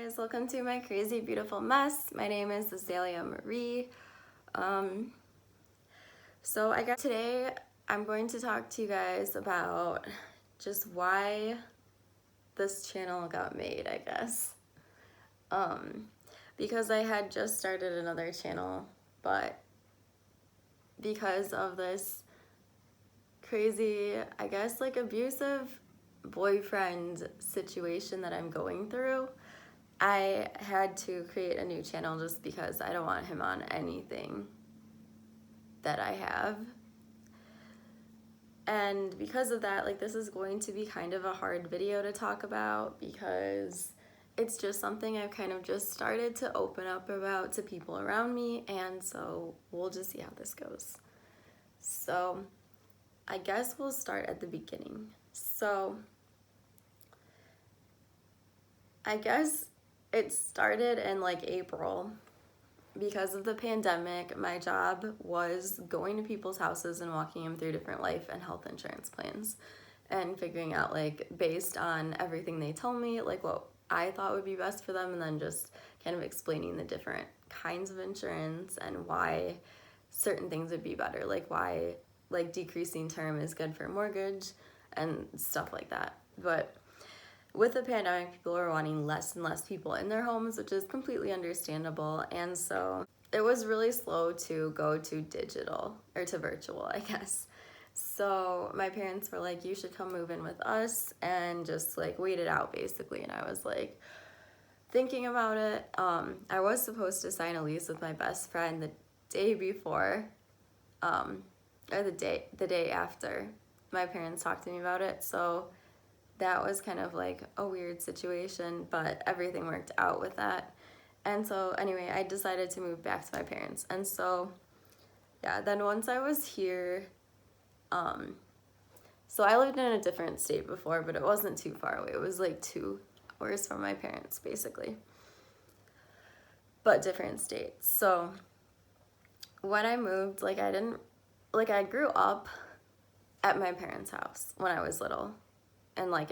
guys, welcome to my crazy beautiful mess. My name is Azalea Marie. So I guess today I'm going to talk to you guys about just why this channel got made, I guess. Because I had just started another channel, but because of this crazy, I guess, like abusive boyfriend situation that I'm going through, I had to create a new channel just because I don't want him on anything that I have. And because of that, like, this is going to be kind of a hard video to talk about because it's just something I've kind of just started to open up about to people around me, and so we'll just see how this goes. So I guess we'll start at the beginning. So I guess it started in like April. Because of the pandemic, my job was going to people's houses and walking them through different life and health insurance plans and figuring out, like, based on everything they told me, like what I thought would be best for them, and then just kind of explaining the different kinds of insurance and why certain things would be better, like why like decreasing term is good for a mortgage and stuff like that. But with the pandemic, people are wanting less and less people in their homes, which is completely understandable. And so it was really slow to go to digital, or to virtual, I guess. So my parents were like, you should come move in with us and just like wait it out, basically. And I was like thinking about it. I was supposed to sign a lease with my best friend the day before, or the day after my parents talked to me about it. So that was kind of like a weird situation, but everything worked out with that. And so anyway, I decided to move back to my parents. And so yeah, then once I was here, so I lived in a different state before, but it wasn't too far away. It was like 2 hours from my parents, basically, but different states. So when I moved, like, I grew up at my parents' house when I was little, and like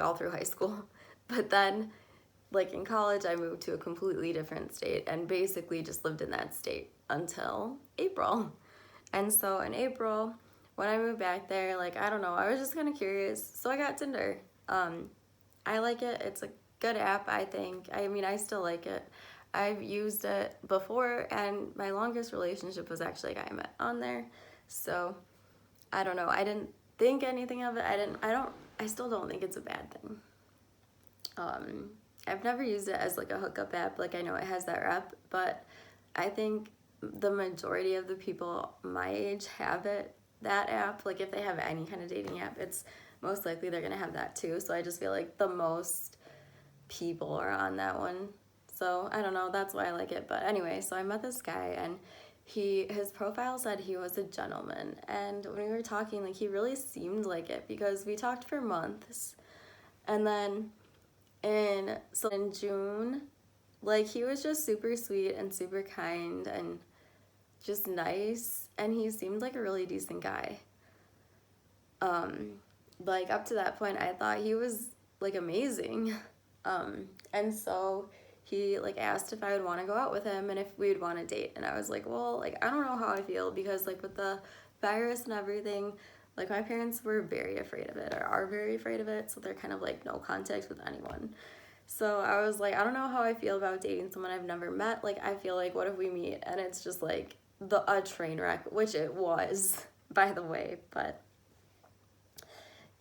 all through high school. But then like in college, I moved to a completely different state and basically just lived in that state until April. And so in April, when I moved back there, like, I don't know, I was just kind of curious. So I got Tinder. I like it. It's a good app, I think. I mean, I still like it. I've used it before, and my longest relationship was actually a guy I met on there. So I don't know. I didn't think anything of it. I still don't think it's a bad thing. I've never used it as like a hookup app. Like, I know it has that rep, but I think the majority of the people my age have that app. Like, if they have any kind of dating app, it's most likely they're gonna have that too. So I just feel like the most people are on that one. So I don't know, that's why I like it. But anyway, so I met this guy, and his profile said he was a gentleman, and when we were talking, like, he really seemed like it because we talked for months. And then in June, like, he was just super sweet and super kind and just nice, and he seemed like a really decent guy. Like, up to that point, I thought he was like amazing. And so he like asked if I would want to go out with him and if we would want to date. And I was like, well, like, I don't know how I feel, because like with the virus and everything, like, my parents were very afraid of it, or are very afraid of it. So they're kind of like no contact with anyone. So I was like, I don't know how I feel about dating someone I've never met. Like, I feel like, what if we meet and it's just like a train wreck, which it was, by the way. But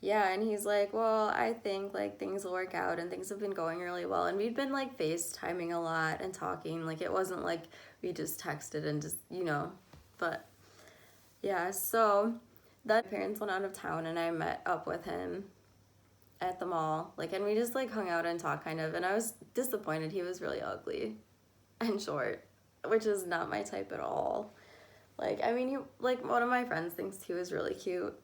yeah, and he's like, well, I think like things will work out, and things have been going really well. And we'd been like FaceTiming a lot and talking. Like, it wasn't like we just texted and just, but yeah. So then my parents went out of town, and I met up with him at the mall. Like, and we just like hung out and talked kind of. And I was disappointed. He was really ugly and short, which is not my type at all. Like, I mean, like, one of my friends thinks he was really cute.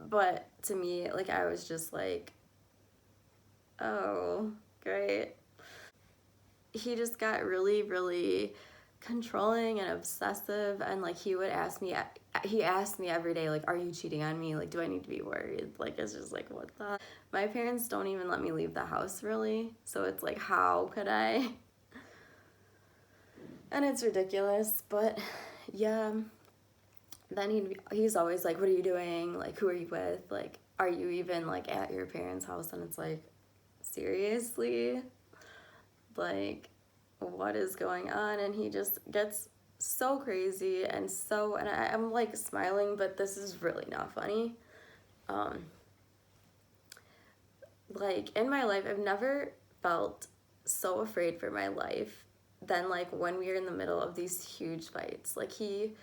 But to me, like, I was just like, oh, great. He just got really, really controlling and obsessive, and like he asked me every day, like, are you cheating on me? Like, do I need to be worried? Like, it's just like, what the, my parents don't even let me leave the house really, so it's like, how could I? And it's ridiculous. But yeah, then he's always like, what are you doing? Like, who are you with? Like, are you even like at your parents' house? And it's like, seriously, like, what is going on? And he just gets so crazy and I'm like smiling, but this is really not funny. Like, in my life, I've never felt so afraid for my life than like when we are in the middle of these huge fights. Like, he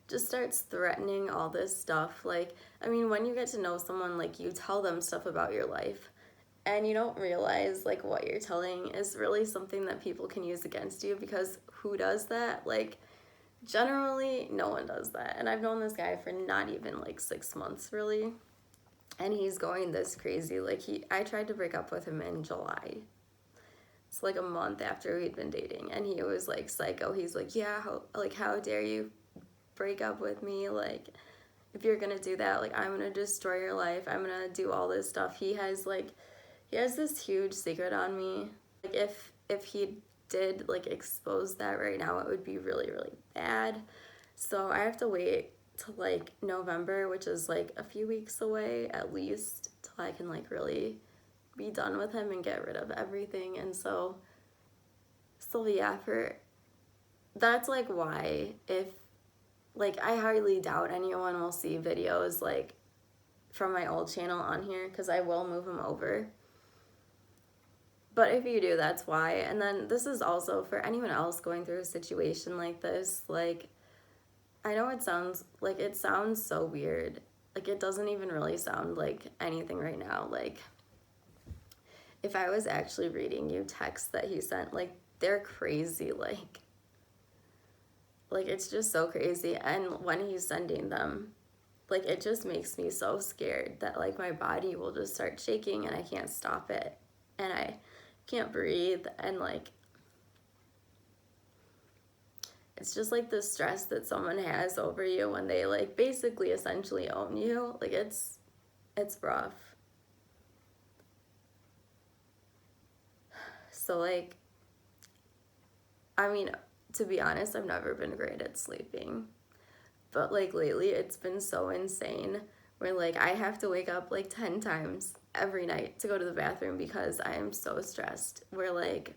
just starts threatening all this stuff. Like, I mean, when you get to know someone, like, you tell them stuff about your life and you don't realize like what you're telling is really something that people can use against you, because who does that? Like, generally no one does that. And I've known this guy for not even like 6 months really, and he's going this crazy. Like, I tried to break up with him in July. It's like a month after we'd been dating, and he was like psycho. He's like, yeah, how dare you break up with me? Like, if you're gonna do that, like, I'm gonna destroy your life. I'm gonna do all this stuff. He has this huge secret on me. Like, if he did like expose that right now, it would be really, really bad. So I have to wait till like November, which is like a few weeks away at least, till I can like really be done with him and get rid of everything. And so yeah, that's like why, if like, I highly doubt anyone will see videos like from my old channel on here, because I will move them over. But if you do, that's why. And then this is also for anyone else going through a situation like this. Like, I know it sounds so weird. Like, it doesn't even really sound like anything right now. Like, if I was actually reading you texts that he sent, like, they're crazy. Like, it's just so crazy. And when he's sending them, like, it just makes me so scared that like my body will just start shaking and I can't stop it. And I can't breathe, and like, it's just like the stress that someone has over you when they like basically essentially own you. Like, it's rough. So like, I mean, to be honest, I've never been great at sleeping, but like lately it's been so insane where like I have to wake up like 10 times every night to go to the bathroom because I am so stressed. Where like,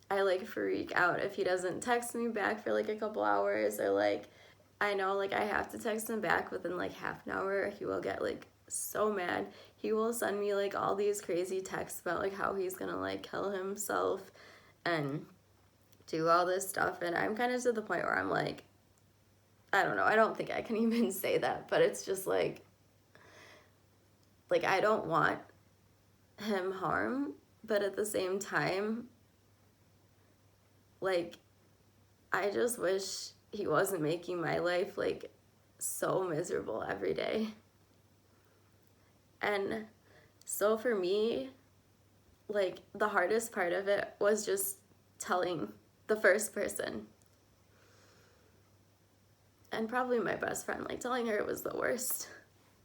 I like freak out if he doesn't text me back for like a couple hours, or like, I know like I have to text him back within like half an hour. He will get like so mad. He will send me like all these crazy texts about like how he's gonna like kill himself and do all this stuff. And I'm kind of to the point where I'm like, I don't know, I don't think I can even say that, but it's just like I don't want him harm, but at the same time, like, I just wish he wasn't making my life like so miserable every day. And so for me, like, the hardest part of it was just telling the first person, and probably my best friend, like, telling her it was the worst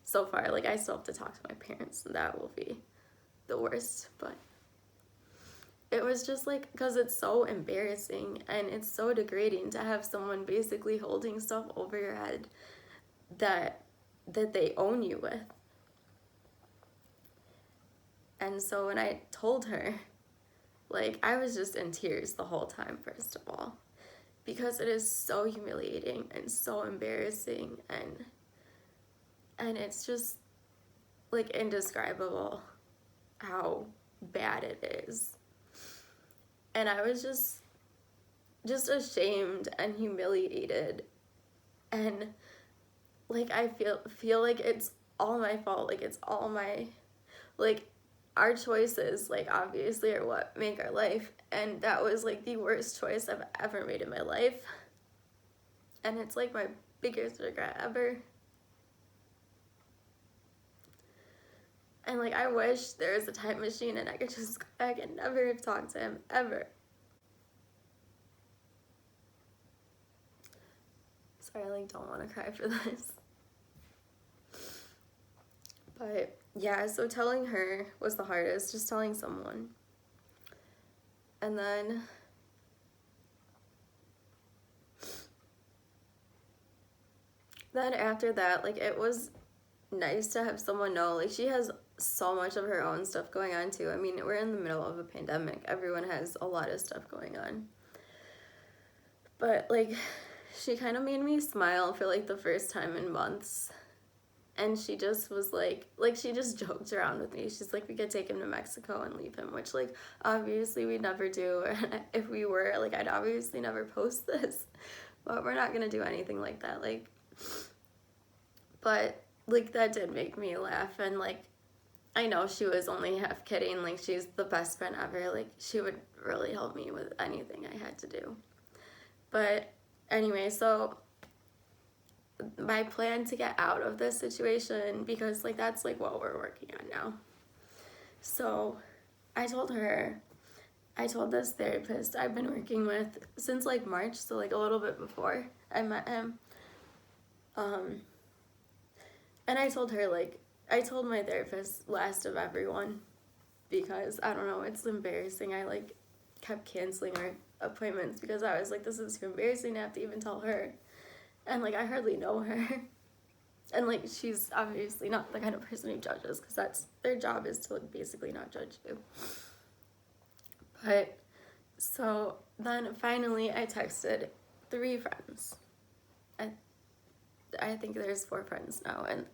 so far. Like, I still have to talk to my parents, and that will be the worst. But it was just like, because it's so embarrassing and it's so degrading to have someone basically holding stuff over your head that they own you with. And so when I told her, like, I was just in tears the whole time, first of all, because it is so humiliating and so embarrassing, and it's just like indescribable how bad it is. And I was just ashamed and humiliated, and like I feel like it's all my fault. Like, it's all my, like, our choices, like, obviously are what make our life, and that was like the worst choice I've ever made in my life, and it's like my biggest regret ever. And like, I wish there was a time machine and I could just go back and never have talked to him ever. Sorry, I like don't want to cry for this. But yeah, so telling her was the hardest, just telling someone. And then after that, like, it was nice to have someone know. Like, she has so much of her own stuff going on too. I mean, we're in the middle of a pandemic. Everyone has a lot of stuff going on. But like, she kind of made me smile for like the first time in months. And she just was like she just joked around with me. She's like, we could take him to Mexico and leave him, which like obviously we'd never do. And if we were, like, I'd obviously never post this, but we're not gonna do anything like that. Like, but like, that did make me laugh. And like, I know she was only half kidding. Like, she's the best friend ever. Like, she would really help me with anything I had to do. But anyway, so my plan to get out of this situation, because like that's like what we're working on now. So I told this therapist I've been working with since like March, so like a little bit before I met him. And I told her, like, I told my therapist last of everyone, because I don't know, it's embarrassing. I like kept canceling our appointments because I was like, this is too embarrassing to have to even tell her. And like, I hardly know her. And like, she's obviously not the kind of person who judges, because that's their job, is to like basically not judge you. But so then finally I texted 3 friends. I think there's 4 friends now, and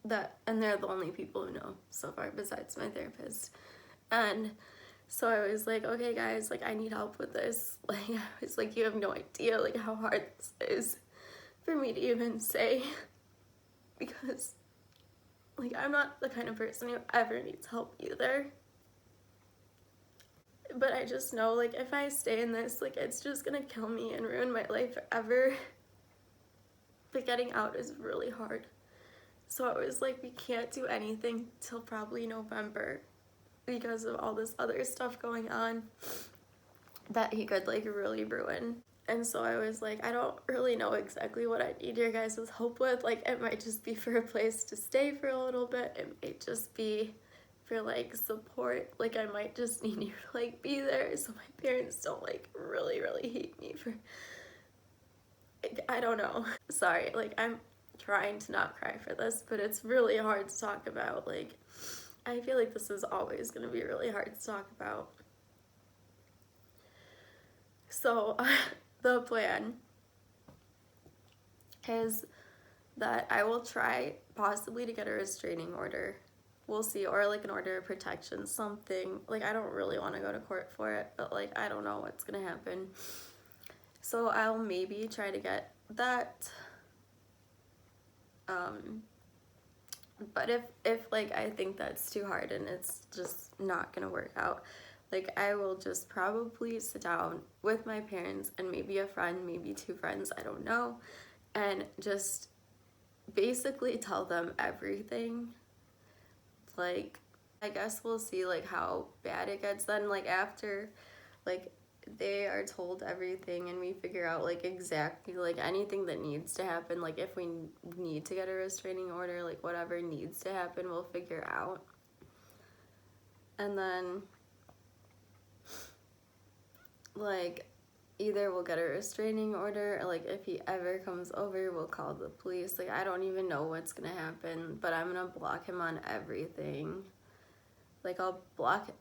they're the only people who know so far besides my therapist. And so I was like, okay guys, like, I need help with this. Like, I was like, you have no idea like how hard this is for me to even say, because like, I'm not the kind of person who ever needs help either. But I just know, like, if I stay in this, like, it's just gonna kill me and ruin my life forever. But getting out is really hard. So I was like, we can't do anything till probably November, because of all this other stuff going on that he could like really ruin. And so I was like, I don't really know exactly what I need your guys' help with. Like, it might just be for a place to stay for a little bit. It might just be for like support. Like, I might just need you to like be there so my parents don't like really hate me for, I don't know. Sorry, like, I'm trying to not cry for this, but it's really hard to talk about. Like, I feel like this is always going to be really hard to talk about. So the plan is that I will try possibly to get a restraining order. We'll see, or like an order of protection, something. Like, I don't really want to go to court for it, but like, I don't know what's going to happen. So I'll maybe try to get that. But if like, I think that's too hard and it's just not gonna work out, like, I will just probably sit down with my parents and maybe a friend, maybe 2 friends, I don't know, and just basically tell them everything. Like, I guess we'll see like how bad it gets then, like, after like they are told everything and we figure out like exactly like anything that needs to happen. Like, if we need to get a restraining order, like whatever needs to happen, we'll figure out. And then like, either we'll get a restraining order, or like, if he ever comes over, we'll call the police. Like, I don't even know what's gonna happen, but I'm gonna block him on everything. Like,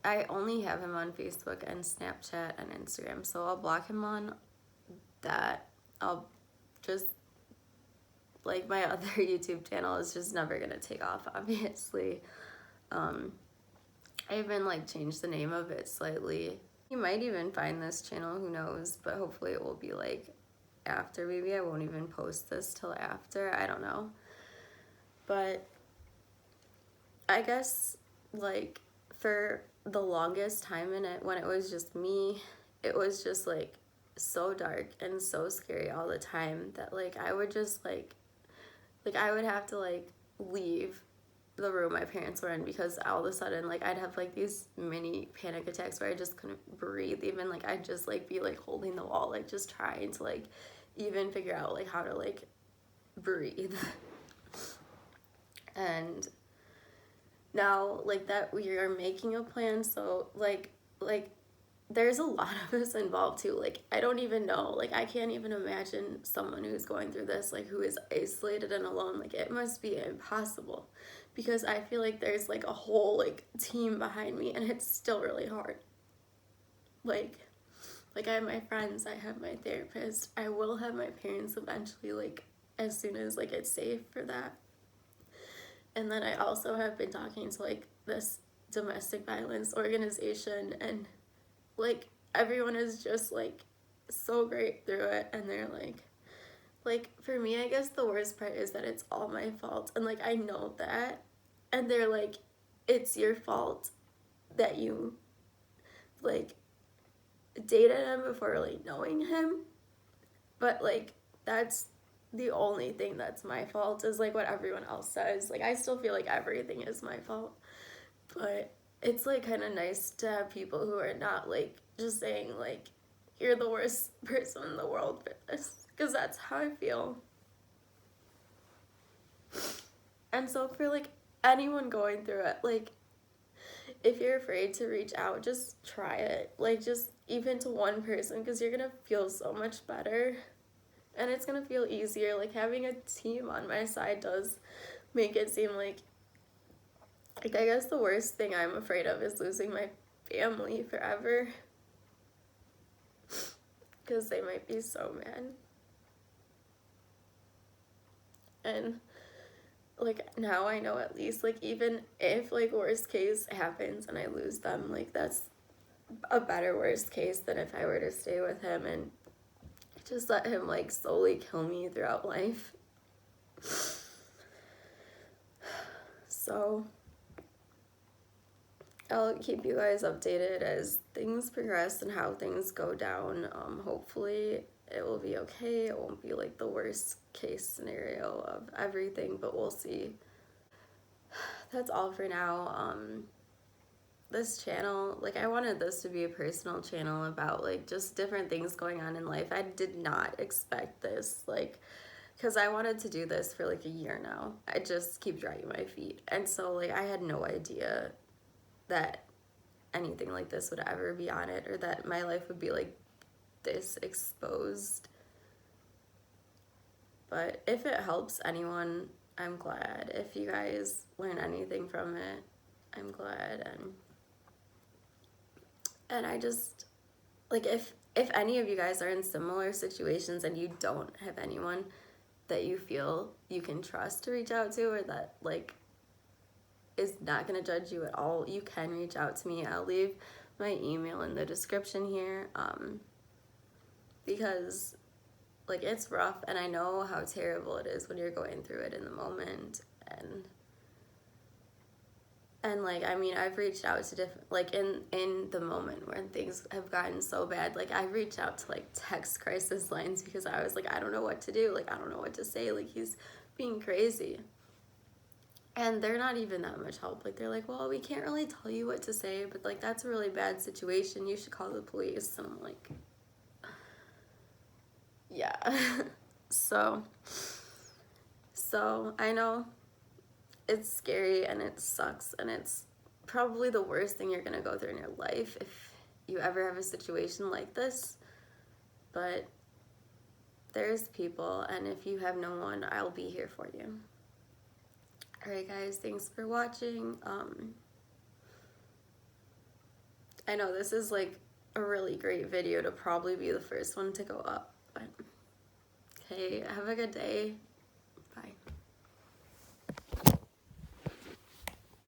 I only have him on Facebook and Snapchat and Instagram, so I'll block him on that. I'll just, like, my other YouTube channel is just never gonna take off, obviously. I even, like, changed the name of it slightly. You might even find this channel, who knows, but hopefully it will be, like, after. Maybe I won't even post this till after, I don't know. But I guess, like, for the longest time in it, when it was just me, it was just like so dark and so scary all the time that like I would just like I would have to like leave the room my parents were in, because all of a sudden like I'd have like these mini panic attacks where I just couldn't breathe. Even like I'd just like be like holding the wall, like just trying to like even figure out like how to like breathe. And now like that we are making a plan, so like there's a lot of us involved too. Like I don't even know, like I can't even imagine someone who's going through this, like who is isolated and alone. Like it must be impossible, because I feel like there's like a whole like team behind me, and it's still really hard. Like I have my friends, I have my therapist, I will have my parents eventually, like as soon as like it's safe for that. And then I also have been talking to like this domestic violence organization, and like everyone is just like so great through it, and they're like for me, I guess the worst part is that it's all my fault, and like I know that, and they're like, it's your fault that you like dated him before like knowing him, but like that's the only thing that's my fault, is like what everyone else says. Like I still feel like everything is my fault, but it's like kind of nice to have people who are not like just saying like you're the worst person in the world for this, because that's how I feel. And so for like anyone going through it, like if you're afraid to reach out, just try it. Like just even to one person, because you're gonna feel so much better, and it's gonna feel easier. Like having a team on my side does make it seem like I guess the worst thing I'm afraid of is losing my family forever, because they might be so mad. And like now I know, at least like even if like worst case happens and I lose them, like that's a better worst case than if I were to stay with him and just let him like slowly kill me throughout life. So I'll keep you guys updated as things progress and how things go down. Hopefully it will be okay. It won't be like the worst case scenario of everything, but we'll see. That's all for now. This channel, like I wanted this to be a personal channel about like just different things going on in life. I did not expect this, like, because I wanted to do this for like a year now. I just keep dragging my feet, and so like I had no idea that anything like this would ever be on it, or that my life would be like this exposed. But if it helps anyone, I'm glad. If you guys learn anything from it, I'm glad. And I just like if any of you guys are in similar situations and you don't have anyone that you feel you can trust to reach out to, or that like is not going to judge you at all, you can reach out to me. I'll leave my email in the description here, because like it's rough, and I know how terrible it is when you're going through it in the moment. And like I mean, I've reached out to different, like in the moment when things have gotten so bad, like I reached out to like text crisis lines, because I was like, I don't know what to do, like I don't know what to say, like he's being crazy. And they're not even that much help. Like they're like, well, we can't really tell you what to say, but like that's a really bad situation, you should call the police. And I'm like, yeah. so I know it's scary and it sucks, and it's probably the worst thing you're gonna go through in your life if you ever have a situation like this. But there's people, and if you have no one, I'll be here for you. Alright guys, thanks for watching. I know this is like a really great video to probably be the first one to go up, but okay, have a good day.